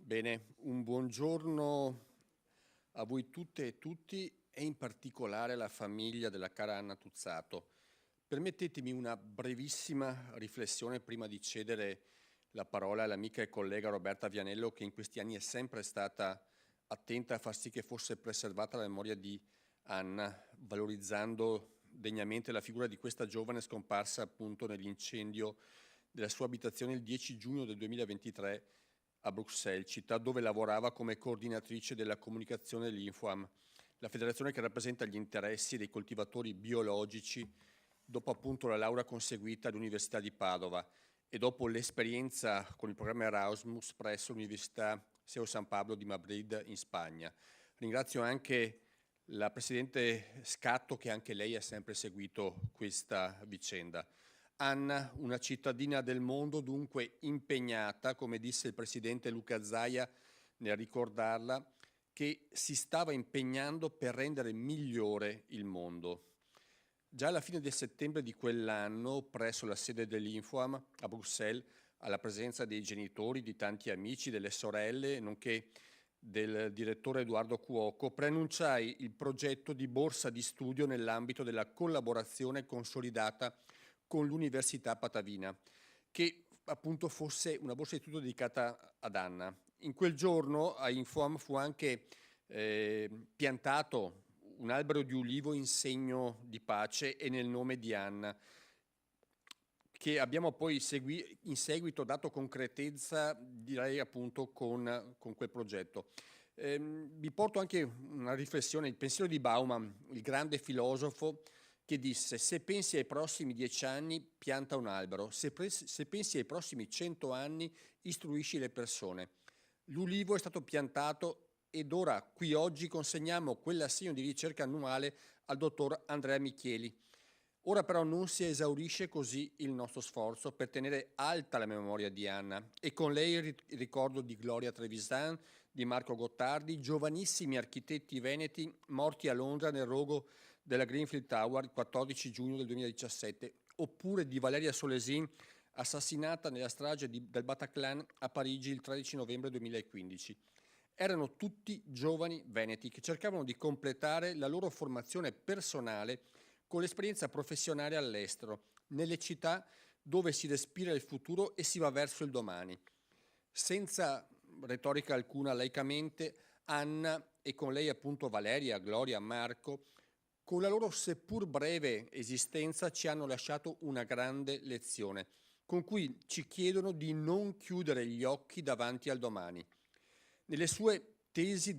Bene, un buongiorno a voi tutte e tutti e in particolare alla famiglia della cara Anna Tuzzato. Permettetemi una brevissima riflessione prima di cedere la parola all'amica e collega Roberta Vianello, che in questi anni è sempre stata attenta a far sì che fosse preservata la memoria di Anna, valorizzando degnamente la figura di questa giovane scomparsa appunto nell'incendio della sua abitazione il 10 giugno del 2023 a Bruxelles, città dove lavorava come coordinatrice della comunicazione dell'Infoam, la federazione che rappresenta gli interessi dei coltivatori biologici dopo appunto la laurea conseguita all'Università di Padova e dopo l'esperienza con il programma Erasmus presso l'Università Seo San Pablo di Madrid in Spagna. Ringrazio anche la Presidente Scatto, che anche lei ha sempre seguito questa vicenda. Anna, una cittadina del mondo, dunque impegnata, come disse il Presidente Luca Zaia nel ricordarla, che si stava impegnando per rendere migliore il mondo. Già alla fine del settembre di quell'anno, presso la sede dell'Infoam a Bruxelles, alla presenza dei genitori, di tanti amici, delle sorelle, nonché del direttore Edoardo Cuoco, preannunciai il progetto di borsa di studio nell'ambito della collaborazione consolidata con l'Università Patavina, che appunto fosse una borsa di studio dedicata ad Anna. In quel giorno a Infoam fu anche piantato un albero di ulivo in segno di pace e nel nome di Anna, che abbiamo poi in seguito dato concretezza, direi appunto, con quel progetto. Vi porto anche una riflessione, il pensiero di Bauman, il grande filosofo, che disse: se pensi ai prossimi 10 anni, pianta un albero, se pensi ai prossimi 100 anni, istruisci le persone. L'ulivo è stato piantato ed ora qui oggi consegniamo quell'assegno di ricerca annuale al dottor Andrea Michieli. Ora però non si esaurisce così il nostro sforzo per tenere alta la memoria di Anna e con lei il ricordo di Gloria Trevisan, di Marco Gottardi, giovanissimi architetti veneti morti a Londra nel rogo della Greenfield Tower il 14 giugno del 2017, oppure di Valeria Solesin, assassinata nella strage del Bataclan a Parigi il 13 novembre 2015. Erano tutti giovani veneti che cercavano di completare la loro formazione personale con l'esperienza professionale all'estero, nelle città dove si respira il futuro e si va verso il domani. Senza retorica alcuna, laicamente, Anna e con lei appunto Valeria, Gloria, Marco, con la loro seppur breve esistenza ci hanno lasciato una grande lezione, con cui ci chiedono di non chiudere gli occhi davanti al domani. Nelle sue tesi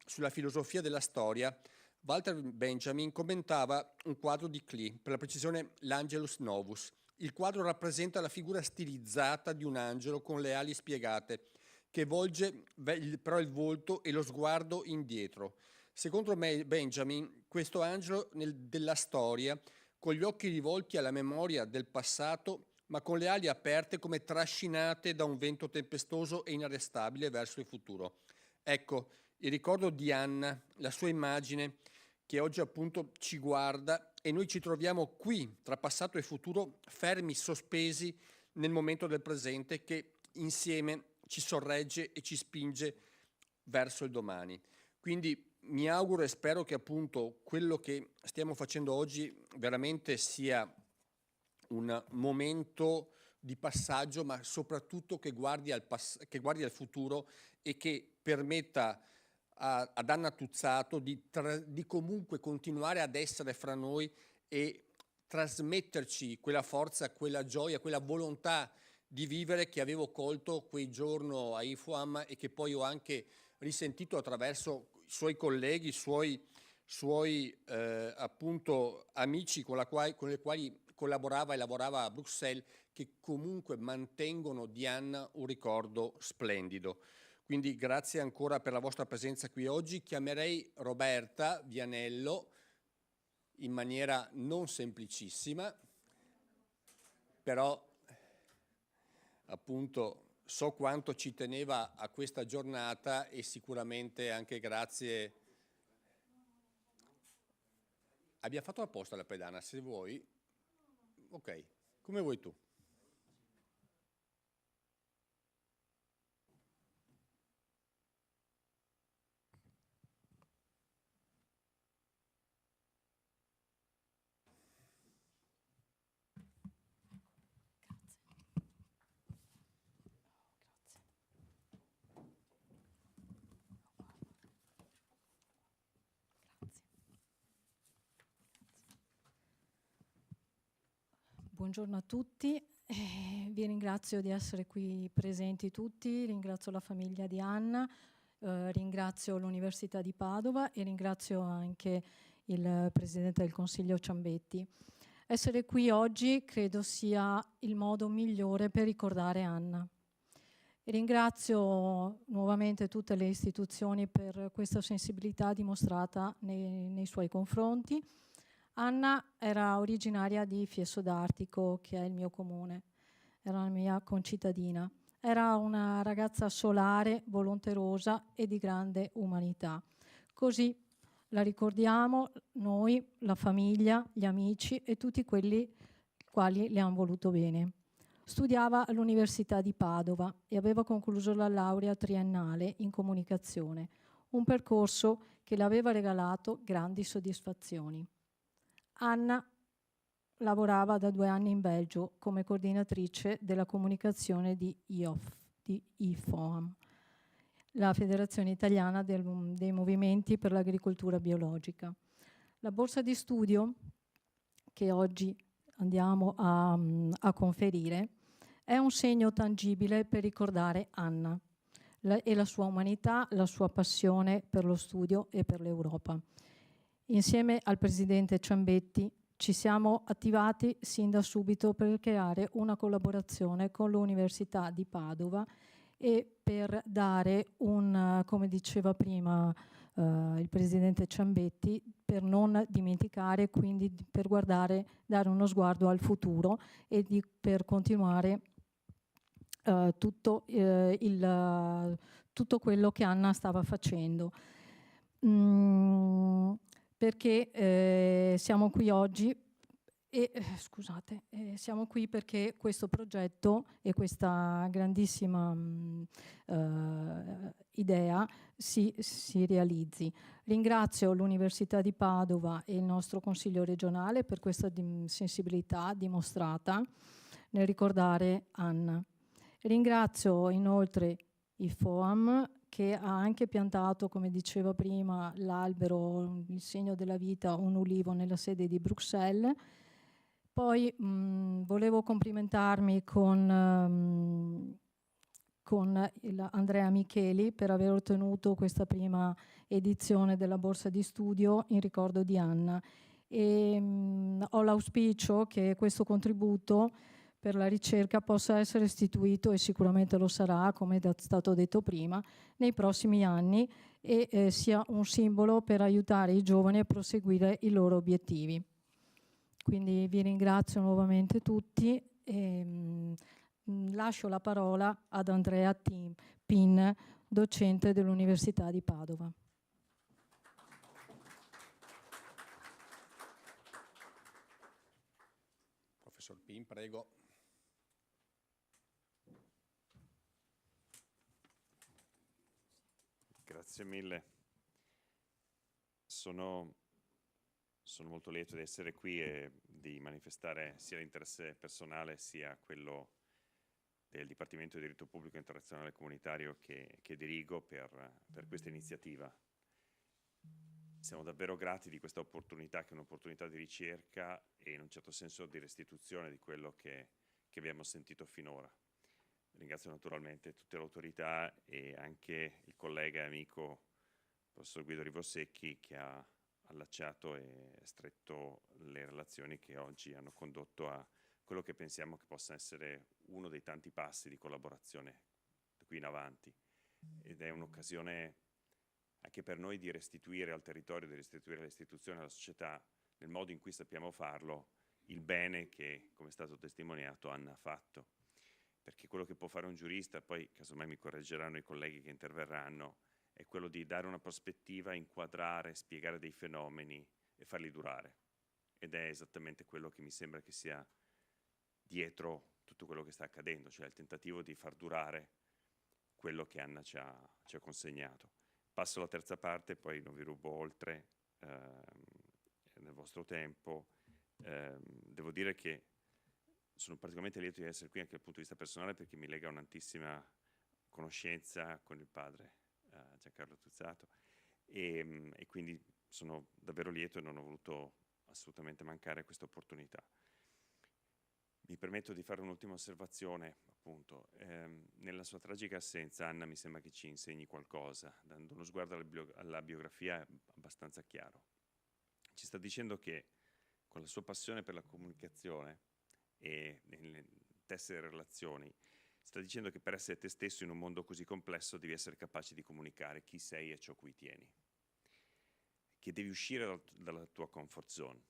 sulla filosofia della storia, Walter Benjamin commentava un quadro di Klee, per la precisione l'Angelus Novus. Il quadro rappresenta la figura stilizzata di un angelo con le ali spiegate, che volge però il volto e lo sguardo indietro. Secondo Benjamin, questo angelo della storia, con gli occhi rivolti alla memoria del passato, ma con le ali aperte come trascinate da un vento tempestoso e inarrestabile verso il futuro. Ecco, il ricordo di Anna, la sua immagine, che oggi appunto ci guarda e noi ci troviamo qui, tra passato e futuro, fermi, sospesi nel momento del presente che insieme ci sorregge e ci spinge verso il domani. Quindi mi auguro e spero che appunto quello che stiamo facendo oggi veramente sia un momento di passaggio, ma soprattutto che guardi al futuro e che permetta ad Anna Tuzzato di comunque continuare ad essere fra noi e trasmetterci quella forza, quella gioia, quella volontà di vivere che avevo colto quel giorno a Infoam e che poi ho anche risentito attraverso i suoi colleghi, suoi appunto amici con i quali collaborava e lavorava a Bruxelles, che comunque mantengono di Anna un ricordo splendido. Quindi grazie ancora per la vostra presenza qui oggi. Chiamerei Roberta Vianello in maniera non semplicissima, però appunto so quanto ci teneva a questa giornata e sicuramente anche grazie. Abbiamo fatto apposta la pedana, se vuoi. Ok, come vuoi tu. Buongiorno a tutti, vi ringrazio di essere qui presenti tutti, ringrazio la famiglia di Anna, ringrazio l'Università di Padova e ringrazio anche il Presidente del Consiglio Ciambetti. Essere qui oggi credo sia il modo migliore per ricordare Anna. E ringrazio nuovamente tutte le istituzioni per questa sensibilità dimostrata nei suoi confronti. Anna era originaria di Fiesso d'Artico, che è il mio comune, era la mia concittadina. Era una ragazza solare, volonterosa e di grande umanità. Così la ricordiamo noi, la famiglia, gli amici e tutti quelli quali le hanno voluto bene. Studiava all'Università di Padova e aveva concluso la laurea triennale in comunicazione, un percorso che le aveva regalato grandi soddisfazioni. Anna lavorava da 2 anni in Belgio come coordinatrice della comunicazione di IFOAM, la Federazione Italiana dei Movimenti per l'Agricoltura Biologica. La borsa di studio che oggi andiamo a conferire è un segno tangibile per ricordare Anna e la sua umanità, la sua passione per lo studio e per l'Europa. Insieme al Presidente Ciambetti ci siamo attivati sin da subito per creare una collaborazione con l'Università di Padova e per dare come diceva prima il Presidente Ciambetti, per non dimenticare, quindi per dare uno sguardo al futuro e per continuare tutto quello che Anna stava facendo. Perché siamo qui oggi e siamo qui perché questo progetto e questa grandissima idea si realizzi. Ringrazio l'Università di Padova e il nostro Consiglio regionale per questa sensibilità dimostrata nel ricordare Anna. Ringrazio inoltre i FOAM che ha anche piantato, come diceva prima, l'albero, il segno della vita, un ulivo nella sede di Bruxelles. Poi volevo complimentarmi con Andrea Micheli per aver ottenuto questa prima edizione della borsa di studio in ricordo di Anna. E ho l'auspicio che questo contributo per la ricerca possa essere istituito, e sicuramente lo sarà, come è stato detto prima, nei prossimi anni e sia un simbolo per aiutare i giovani a proseguire i loro obiettivi. Quindi vi ringrazio nuovamente tutti e lascio la parola ad Andrea Pin, docente dell'Università di Padova. Professor Pin, prego. Grazie mille. Sono molto lieto di essere qui e di manifestare sia l'interesse personale sia quello del Dipartimento di Diritto Pubblico Internazionale Comunitario che dirigo per questa iniziativa. Siamo davvero grati di questa opportunità, che è un'opportunità di ricerca e in un certo senso di restituzione di quello che abbiamo sentito finora. Ringrazio naturalmente tutte le autorità e anche il collega e amico professor Guido Rivosecchi che ha allacciato e stretto le relazioni che oggi hanno condotto a quello che pensiamo che possa essere uno dei tanti passi di collaborazione da qui in avanti. Ed è un'occasione anche per noi di restituire al territorio, di restituire alle istituzioni, alla società, nel modo in cui sappiamo farlo, il bene che, come è stato testimoniato, Anna ha fatto. Perché quello che può fare un giurista, poi casomai mi correggeranno i colleghi che interverranno, è quello di dare una prospettiva, inquadrare, spiegare dei fenomeni e farli durare. Ed è esattamente quello che mi sembra che sia dietro tutto quello che sta accadendo, cioè il tentativo di far durare quello che Anna ci ha consegnato. Passo alla terza parte, poi non vi rubo oltre nel vostro tempo. Devo dire che sono particolarmente lieto di essere qui anche dal punto di vista personale perché mi lega un'antissima conoscenza con il padre Giancarlo Tuzzato e quindi sono davvero lieto e non ho voluto assolutamente mancare questa opportunità. Mi permetto di fare un'ultima osservazione, appunto. Nella sua tragica assenza, Anna mi sembra che ci insegni qualcosa, dando uno sguardo alla biografia abbastanza chiaro. Ci sta dicendo che con la sua passione per la comunicazione e nel tessere relazioni, sta dicendo che per essere te stesso in un mondo così complesso devi essere capace di comunicare chi sei e ciò cui tieni, che devi uscire dalla tua comfort zone,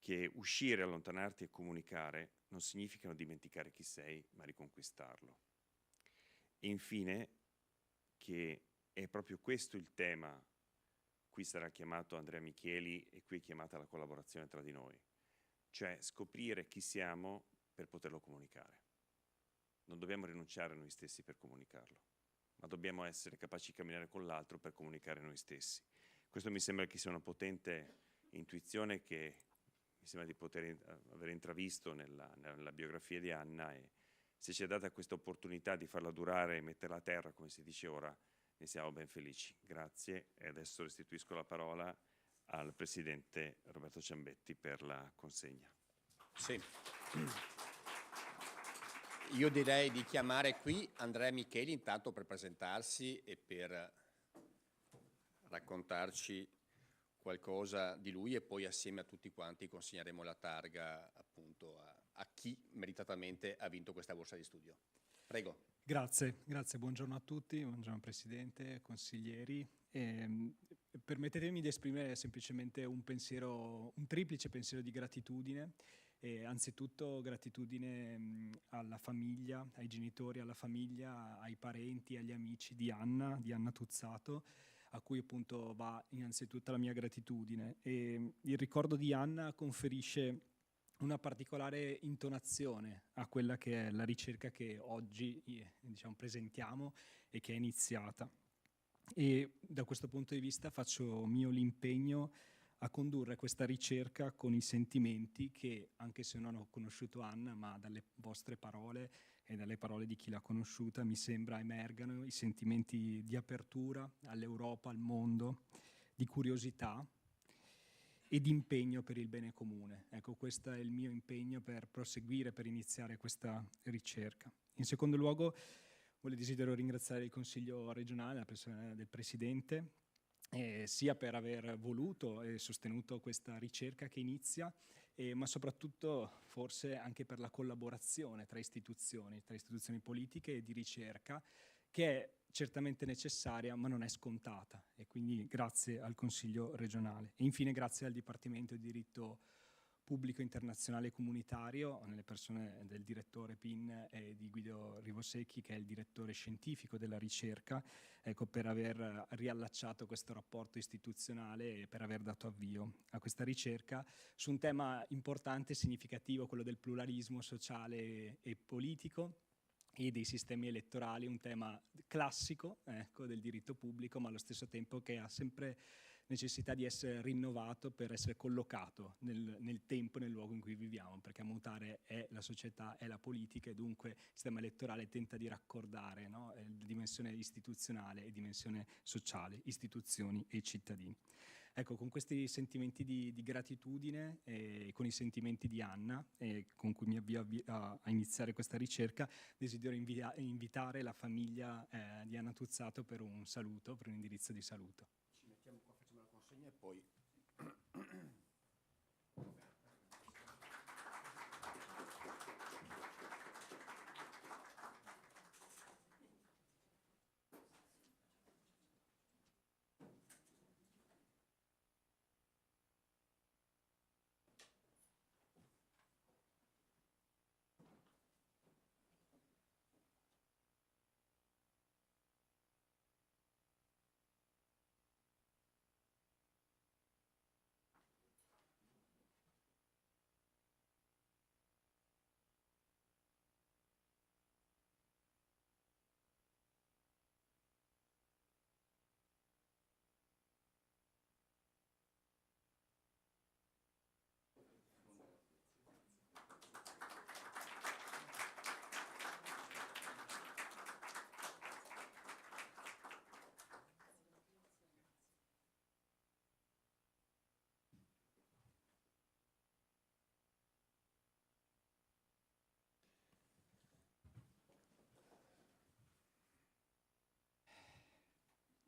che uscire, allontanarti e comunicare non significano dimenticare chi sei, ma riconquistarlo. E infine, che è proprio questo il tema. Qui sarà chiamato Andrea Micheli e qui è chiamata la collaborazione tra di noi, cioè scoprire chi siamo per poterlo comunicare. Non dobbiamo rinunciare a noi stessi per comunicarlo, ma dobbiamo essere capaci di camminare con l'altro per comunicare noi stessi. Questo mi sembra che sia una potente intuizione che mi sembra di poter aver intravisto nella biografia di Anna, e se ci è data questa opportunità di farla durare e metterla a terra, come si dice ora, ne siamo ben felici. Grazie, e adesso restituisco la parola al Presidente Roberto Ciambetti per la consegna. Sì. Io direi di chiamare qui Andrea Micheli intanto per presentarsi e per raccontarci qualcosa di lui, e poi assieme a tutti quanti consegneremo la targa appunto a chi meritatamente ha vinto questa borsa di studio. Prego. Grazie, buongiorno a tutti, buongiorno Presidente, consiglieri. Permettetemi di esprimere semplicemente un triplice pensiero di gratitudine. Anzitutto gratitudine alla famiglia, ai genitori, alla famiglia, ai parenti, agli amici di Anna Tuzzato, a cui appunto va innanzitutto la mia gratitudine. E il ricordo di Anna conferisce una particolare intonazione a quella che è la ricerca che oggi presentiamo e che è iniziata. E da questo punto di vista faccio mio l'impegno a condurre questa ricerca con i sentimenti che, anche se non ho conosciuto Anna, ma dalle vostre parole e dalle parole di chi l'ha conosciuta, mi sembra emergano i sentimenti di apertura all'Europa, al mondo, di curiosità e di impegno per il bene comune. Ecco, questo è il mio impegno per proseguire, per iniziare questa ricerca. In secondo luogo, desidero ringraziare il Consiglio regionale, la persona del Presidente, sia per aver voluto e sostenuto questa ricerca che inizia, ma soprattutto forse anche per la collaborazione tra istituzioni politiche e di ricerca, che è certamente necessaria ma non è scontata, e quindi grazie al Consiglio regionale. E infine grazie al Dipartimento di Diritto Pubblico Internazionale Comunitario, nelle persone del direttore PIN e di Guido Rivosecchi, che è il direttore scientifico della ricerca, ecco, per aver riallacciato questo rapporto istituzionale e per aver dato avvio a questa ricerca su un tema importante e significativo, quello del pluralismo sociale e politico e dei sistemi elettorali, un tema classico, ecco, del diritto pubblico, ma allo stesso tempo che ha sempre necessità di essere rinnovato per essere collocato nel tempo e nel luogo in cui viviamo, perché a mutare è la società, è la politica, e dunque il sistema elettorale tenta di raccordare, no, dimensione istituzionale e dimensione sociale, istituzioni e cittadini. Ecco, con questi sentimenti di gratitudine e con i sentimenti di Anna, con cui mi avvio a iniziare questa ricerca, desidero invitare la famiglia di Anna Tuzzato per un saluto, per un indirizzo di saluto. Ci mettiamo qua, facciamo la consegna e poi...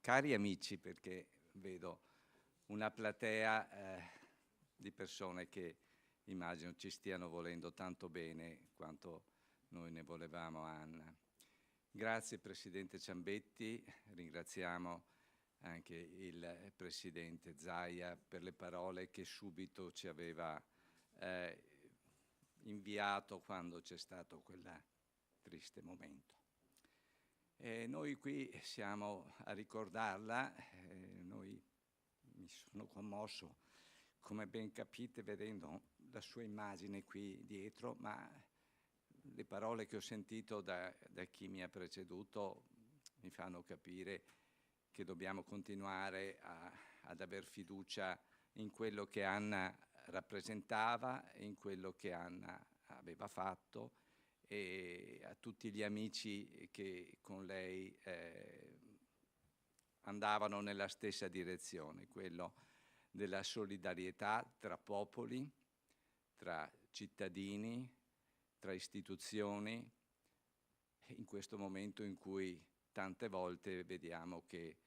Cari amici, perché vedo una platea di persone che immagino ci stiano volendo tanto bene quanto noi ne volevamo Anna. Grazie Presidente Ciambetti, ringraziamo anche il Presidente Zaia per le parole che subito ci aveva inviato quando c'è stato quel triste momento. Noi qui siamo a ricordarla, mi sono commosso, come ben capite, vedendo la sua immagine qui dietro, ma le parole che ho sentito da chi mi ha preceduto mi fanno capire che dobbiamo continuare ad aver fiducia in quello che Anna rappresentava, in quello che Anna aveva fatto, e a tutti gli amici che con lei andavano nella stessa direzione, quello della solidarietà tra popoli, tra cittadini, tra istituzioni, in questo momento in cui tante volte vediamo che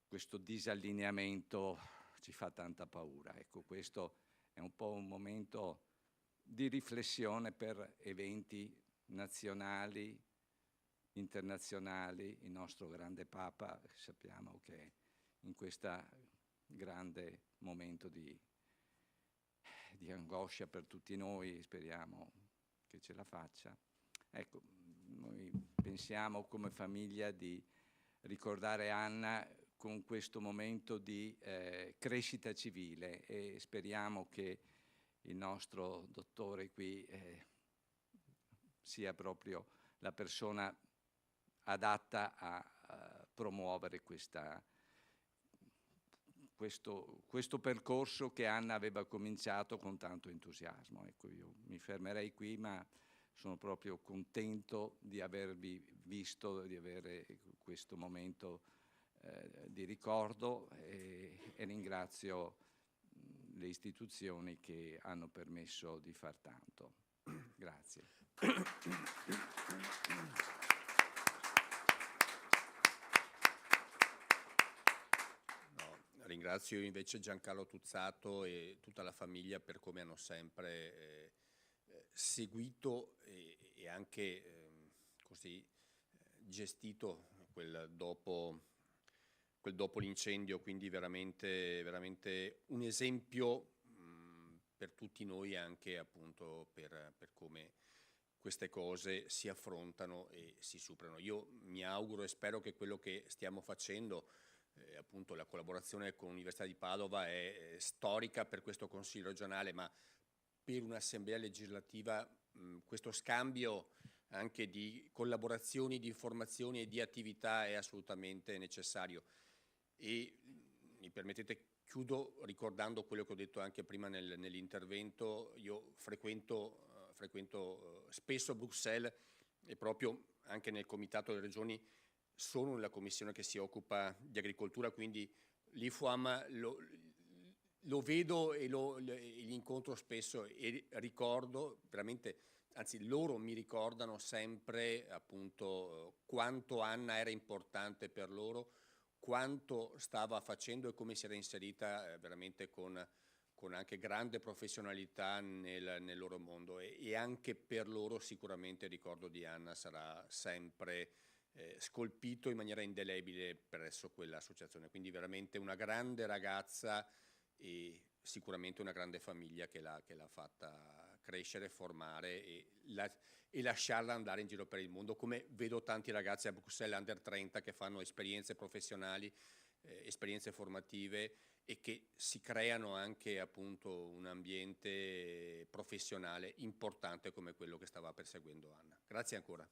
questo disallineamento ci fa tanta paura. Ecco, questo è un po' un momento di riflessione per eventi nazionali, internazionali. Il nostro grande Papa, sappiamo che in questo grande momento di angoscia per tutti noi, speriamo che ce la faccia. Ecco, noi pensiamo come famiglia di ricordare Anna con questo momento di crescita civile, e speriamo che il nostro dottore qui sia proprio la persona adatta a promuovere questo percorso che Anna aveva cominciato con tanto entusiasmo. Ecco, io mi fermerei qui, ma sono proprio contento di avervi visto, di avere questo momento di ricordo, e ringrazio le istituzioni che hanno permesso di far tanto. Grazie. Ringrazio invece Giancarlo Tuzzato e tutta la famiglia per come hanno sempre seguito e anche così gestito quel dopo l'incendio, quindi veramente un esempio per tutti noi, anche appunto per come queste cose si affrontano e si superano. Io mi auguro e spero che quello che stiamo facendo, appunto la collaborazione con l'Università di Padova, è storica per questo Consiglio regionale, ma per un'assemblea legislativa questo scambio anche di collaborazioni, di informazioni e di attività è assolutamente necessario. E mi permettete, chiudo ricordando quello che ho detto anche prima nell'intervento. Io frequento spesso Bruxelles, e proprio anche nel Comitato delle Regioni sono nella commissione che si occupa di agricoltura, quindi l'IFOAM lo vedo e li incontro spesso, e ricordo veramente, anzi loro mi ricordano sempre appunto quanto Anna era importante per loro, quanto stava facendo e come si era inserita veramente con anche grande professionalità nel loro mondo, e anche per loro sicuramente il ricordo di Anna sarà sempre scolpito in maniera indelebile presso quell'associazione. Quindi veramente una grande ragazza e sicuramente una grande famiglia che l'ha fatta crescere, formare e lasciarla andare in giro per il mondo, come vedo tanti ragazzi a Bruxelles Under 30 che fanno esperienze professionali, esperienze formative, e che si creano anche appunto un ambiente professionale importante come quello che stava perseguendo Anna. Grazie ancora.